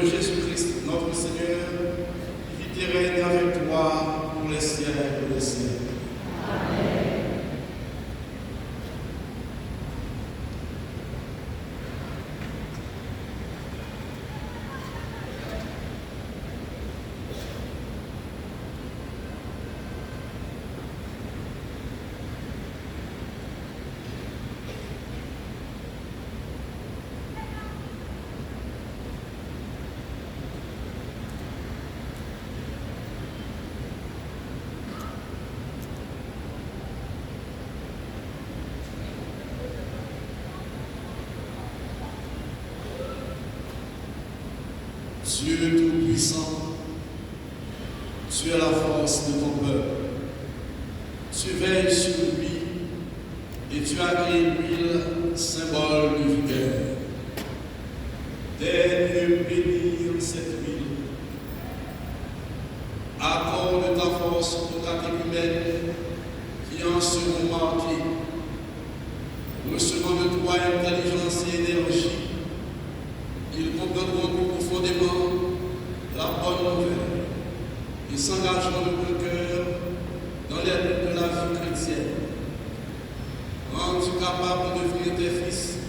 Jésus-Christ, notre Seigneur, qui vit et règne avec toi pour les siècles des siècles. Amen. Dieu Tout-Puissant, tu es la force de ton peuple. Tu veilles sur lui et tu as créé l'huile, symbole de vigueur. Daigne bénir cette huile. Accorde ta force aux catéchumènes qui en seront marqués, recevant de toi intelligence et énergie. Ils comprendront plus profondément la bonne nouvelle et s'engageront de bon cœur dans les luttes de la vie chrétienne. Rendus capables de devenir tes fils,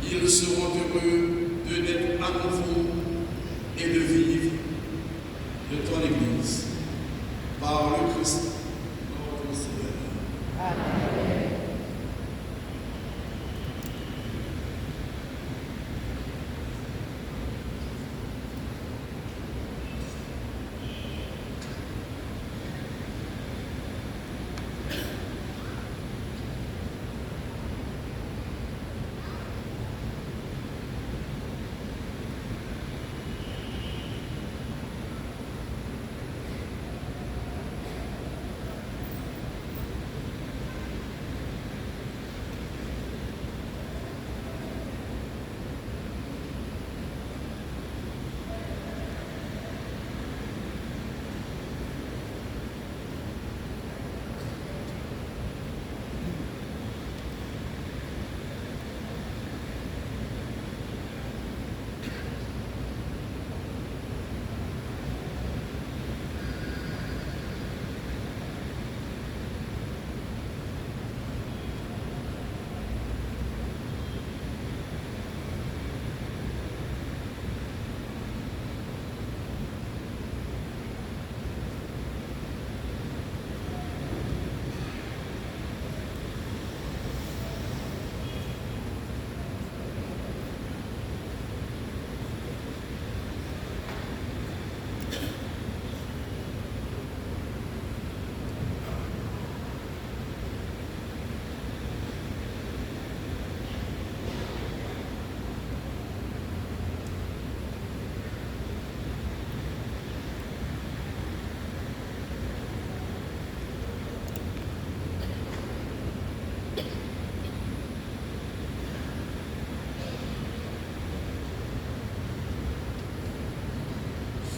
ils seront heureux de naître à nouveau et de vivre de ton Église. Par le Christ, notre Seigneur. Amen.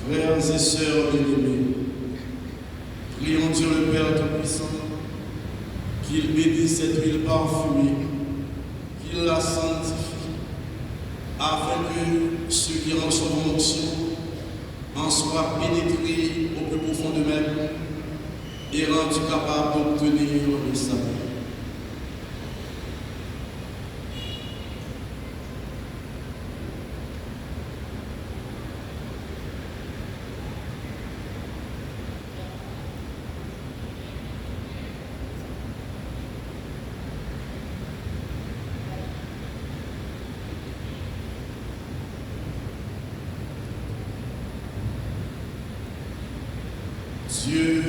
Frères et sœurs bien-aimés, prions Dieu le Père Tout-Puissant, qu'il bénisse cette huile parfumée, qu'il la sanctifie, afin que ceux qui reçoivent l'onction en soient pénétrés au plus profond d'eux-mêmes et rendus capables d'obtenir le salut. Dieu,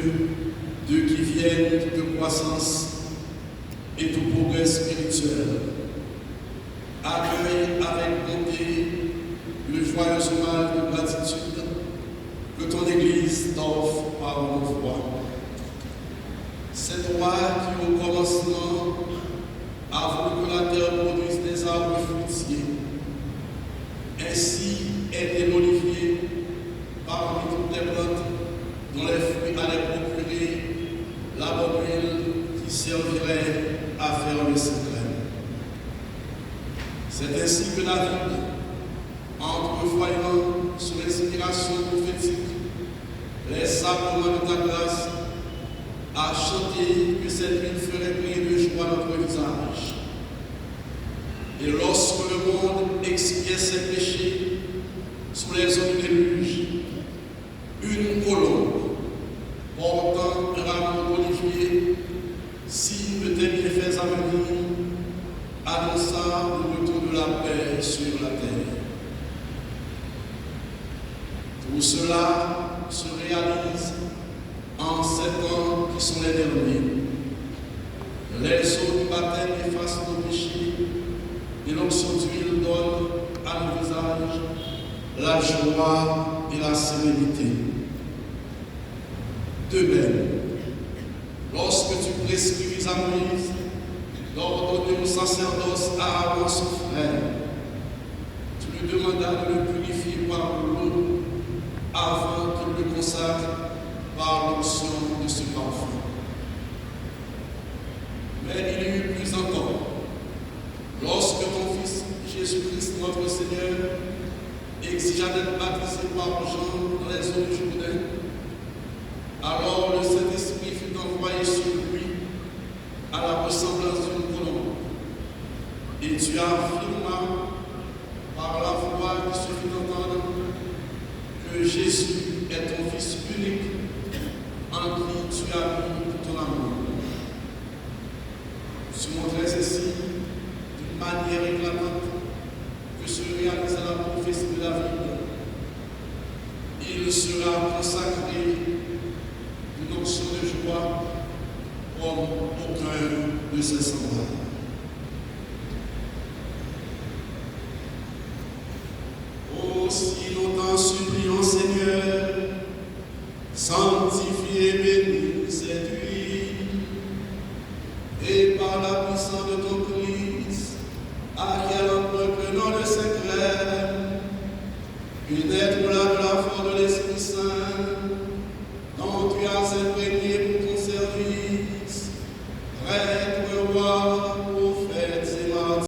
de qui viennent toute croissance et tout progrès spirituel, accueille avec bonté le joyeux hommage de gratitude que ton Église t'offre par nos voix. C'est toi qui, au commencement, a voulu que la terre produise des arbres fruitiers. Ainsi est l'olivier parmi toutes les plantes dont les fruits allaient procurer la bonne huile qui servirait à faire le secret. C'est ainsi que David, entrevoyant ce sacrement de ta grâce, à chanter que cette ville ferait briller de joie notre visage. Et lorsque le monde expiait ses péchés sous les eaux du déluge, une colombe portant un rameau d'olivier, signe de tes bienfaits à venir, annonça le retour de la paix sur la terre. Tout cela se réalise en 7 ans qui sont les derniers. Les eaux du baptême effacent nos péchés et l'onction d'huile donne à nos visages la joie et la sérénité. De même, lorsque tu prescrivis à Moïse d'ordonner au sacerdoce à Aaron son frère, tu lui demandas de le purifier par l'eau avant qu'il le consacre par l'onction de ce parfum. Mais il y eut plus encore. Lorsque ton Fils Jésus-Christ, notre Seigneur, exigea d'être baptisé par Jean dans les eaux du Jourdain, alors le Saint-Esprit fut envoyé sur lui à la ressemblance d'une colombe. Et tu affirmas par la voix qui se fit entendre que Jésus est ton Fils unique en qui tu as mis tout ton amour. Tu montrais ceci d'une manière éclatante que se réalisa la prophétie de David. Il sera consacré d'une onction de joie comme aucun de ses semblables. Aussi longtemps supplions, Seigneur, sanctifie, bénis, séduis, et par la puissance de ton Christ, acquiert en propre nom de secret, une être la